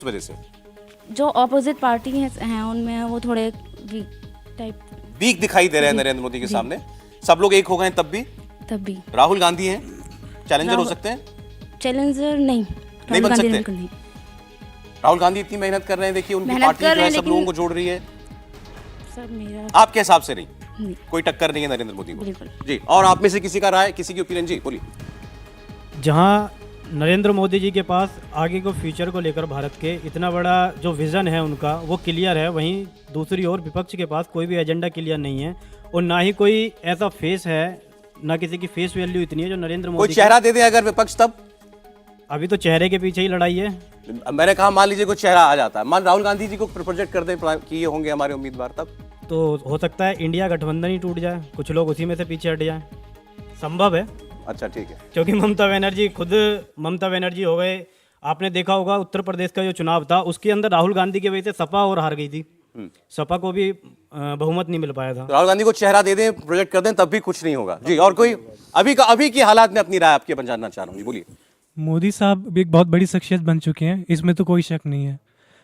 इस वजह से जो अपोजिट पार्टी हैं उनमें वो थोड़े वीक टाइप वीक दिखाई दे रहे हैं नरेंद्र मोदी के सामने। सब लोग एक हो गए तब भी राहुल गांधी हैं, चैलेंजर हो सकते हैं? चैलेंजर नहीं बन सकते। नहीं। राहुल गांधी इतनी मेहनत कर रहे हैं, देखिए उनकी पार्टी जो है सब लोगों को जोड़ रही है। सर मेरा आपके हिसाब से नहीं कोई टक्कर नहीं है नरेंद्र मोदी को? बिल्कुल जी। और आप में से किसी का राय, किसी की ओपिनियन? जी बोलिए। जहाँ नरेंद्र मोदी जी के पास आगे को फ्यूचर को लेकर भारत के इतना बड़ा जो विज़न है उनका वो क्लियर है, वहीं दूसरी ओर विपक्ष के पास कोई भी एजेंडा क्लियर नहीं है और ना ही कोई ऐसा फेस है, ना किसी की फेस वैल्यू इतनी है जो नरेंद्र मोदी कोई चेहरा दे दे अगर विपक्ष, तब अभी तो चेहरे के पीछे ही लड़ाई है। मैंने कहा मान लीजिए कोई चेहरा आ जाता है, मान राहुल गांधी जी को प्रोजेक्ट कर दें कि ये होंगे हमारे उम्मीदवार, तब तो हो सकता है इंडिया गठबंधन ही टूट जाए, कुछ लोग उसी में से पीछे हट जाए, संभव है। अच्छा ठीक है। क्योंकि ममता बनर्जी हो गए, आपने देखा होगा उत्तर प्रदेश का जो चुनाव था उसके अंदर राहुल गांधी की वजह से सपा और हार गई थी, सपा को भी बहुमत नहीं मिल पाया था। तो राहुल गांधी को चेहरा दे दें, प्रोजेक्ट कर दें, तब भी कुछ नहीं होगा। जी। और कोई अभी की हालात में अपनी राय आपके जानना चाह रहा हूँ, बोलिए। मोदी साहब एक बहुत बड़ी शख्सियत बन चुके हैं, इसमें तो कोई शक नहीं है,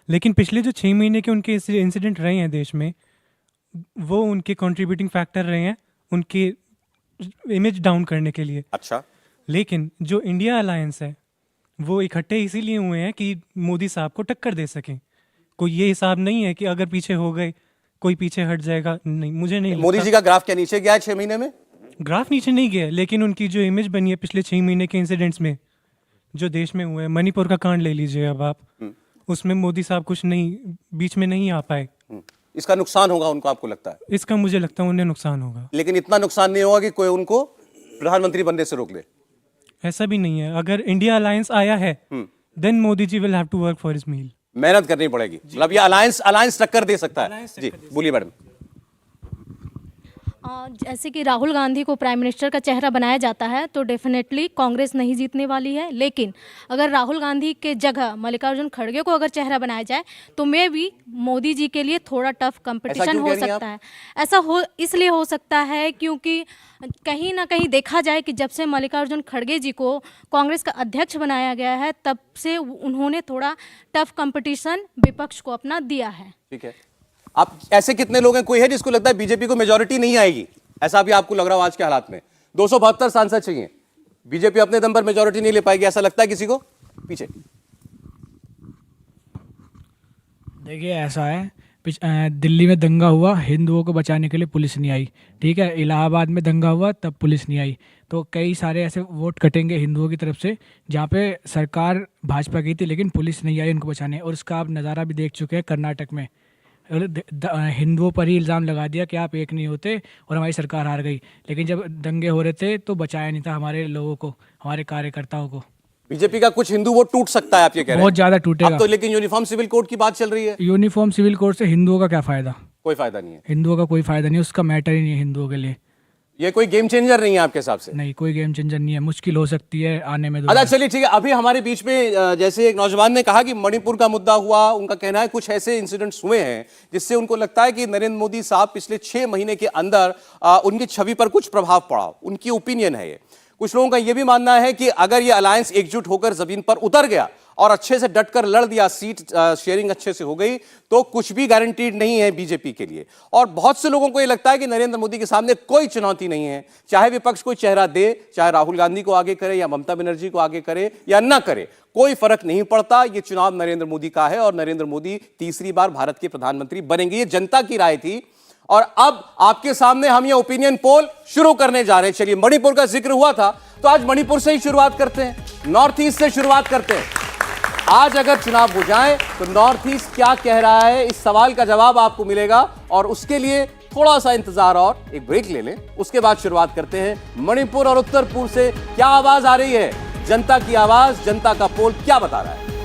लेकिन पिछले जो 6 महीने के उनके इंसिडेंट रहे हैं देश में, वो उनके कंट्रीब्यूटिंग फैक्टर रहे हैं उनके इमेज डाउन करने के लिए। अच्छा। लेकिन जो इंडिया अलायंस है वो इकट्ठे इसीलिए हुए हैं कि मोदी साहब को टक्कर दे सकें। कोई ये हिसाब नहीं है कि अगर पीछे हो गए कोई पीछे हट जाएगा, नहीं, मुझे नहीं। मोदी जी का ग्राफ क्या नीचे गया है 6 महीने में? ग्राफ नीचे नहीं गया, लेकिन उनकी जो इमेज बनी है पिछले 6 महीने के इंसिडेंट्स में जो देश में हुए हैं, मणिपुर का कांड ले लीजिए अब आप, उसमें मोदी साहब कुछ नहीं, बीच में नहीं आ पाए। इसका नुकसान होगा उनको, आपको लगता है? इसका मुझे लगता है उन्हें नुकसान होगा, लेकिन इतना नुकसान नहीं होगा कि कोई उनको प्रधानमंत्री बनने से रोक ले। ऐसा भी नहीं है। अगर इंडिया अलायंस आया है then Modi ji will have to work for his meal. मेहनत करनी पड़ेगी, मतलब ये अलायंस टक्कर दे सकता है। जी बोलिए मैडम। जैसे कि राहुल गांधी को प्राइम मिनिस्टर का चेहरा बनाया जाता है तो डेफिनेटली कांग्रेस नहीं जीतने वाली है, लेकिन अगर राहुल गांधी के जगह मल्लिकार्जुन खड़गे को अगर चेहरा बनाया जाए तो मे भी मोदी जी के लिए थोड़ा टफ कंपटीशन हो सकता है। ऐसा हो इसलिए हो सकता है क्योंकि कहीं ना कहीं देखा जाए कि जब से मल्लिकार्जुन खड़गे जी को कांग्रेस का अध्यक्ष बनाया गया है तब से उन्होंने थोड़ा टफ कंपटीशन विपक्ष को अपना दिया है। ठीक है। आप ऐसे कितने लोग हैं, कोई है जिसको लगता है बीजेपी को मेजॉरिटी नहीं आएगी? ऐसा भी आपको लग रहा हो आज के हालात में? 272 सांसद चाहिए, बीजेपी अपने दम पर मेजॉरिटी नहीं ले पाएगी, ऐसा लगता है किसी को? पीछे देखिए, ऐसा है, दिल्ली में दंगा हुआ, हिंदुओं को बचाने के लिए पुलिस नहीं आई, ठीक है। इलाहाबाद में दंगा हुआ तब पुलिस नहीं आई, तो कई सारे ऐसे वोट कटेंगे हिंदुओं की तरफ से जहाँ पे सरकार भाजपा की थी लेकिन पुलिस नहीं आई उनको बचाने। और उसका आप नज़ारा भी देख चुके हैं कर्नाटक में, हिंदुओं पर ही इल्ज़ाम लगा दिया कि आप एक नहीं होते और हमारी सरकार हार गई, लेकिन जब दंगे हो रहे थे तो बचाया नहीं था हमारे लोगों को, हमारे कार्यकर्ताओं को। बीजेपी का कुछ हिंदू वोट टूट सकता है, आप ये कह रहे हैं? बहुत ज़्यादा टूटेगा। अब तो लेकिन यूनिफॉर्म सिविल कोड की बात चल रही है। यूनिफॉर्म सिविल कोड से हिंदुओं का क्या फ़ायदा? कोई फायदा नहीं है, हिंदुओं का कोई फ़ायदा नहीं, उसका मैटर ही नहीं है हिंदुओं के लिए। ये कोई गेम चेंजर नहीं है आपके हिसाब से? नहीं, कोई गेम चेंजर नहीं है, मुश्किल हो सकती है आने में। अच्छा चलिए ठीक है। अभी हमारे बीच में जैसे एक नौजवान ने कहा कि मणिपुर का मुद्दा हुआ, उनका कहना है कुछ ऐसे इंसिडेंट्स हुए हैं जिससे उनको लगता है कि नरेंद्र मोदी साहब पिछले 6 महीने के अंदर उनकी छवि पर कुछ प्रभाव पड़ा, उनकी ओपिनियन है ये। कुछ लोगों का यह भी मानना है कि अगर ये अलायंस एकजुट होकर जमीन पर उतर गया और अच्छे से डटकर लड़ दिया, सीट शेयरिंग अच्छे से हो गई, तो कुछ भी गारंटीड नहीं है बीजेपी के लिए। और बहुत से लोगों को यह लगता है कि नरेंद्र मोदी के सामने कोई चुनौती नहीं है, चाहे विपक्ष कोई चेहरा दे, चाहे राहुल गांधी को आगे करे या ममता बनर्जी को आगे करे या ना करे, कोई फर्क नहीं पड़ता। ये चुनाव नरेंद्र मोदी का है और नरेंद्र मोदी तीसरी बार भारत के प्रधानमंत्री बनेंगे, ये जनता की राय थी। और अब आपके सामने हम ये ओपिनियन पोल शुरू करने जा रहे हैं। चलिए, मणिपुर का जिक्र हुआ था तो आज मणिपुर से ही शुरुआत करते हैं, नॉर्थ ईस्ट से शुरुआत करते हैं। आज अगर चुनाव हो जाए तो नॉर्थ ईस्ट क्या कह रहा है, इस सवाल का जवाब आपको मिलेगा। और उसके लिए थोड़ा सा इंतजार और एक ब्रेक ले लें, उसके बाद शुरुआत करते हैं मणिपुर और उत्तर पूर्व से। क्या आवाज आ रही है, जनता की आवाज, जनता का पोल क्या बता रहा है?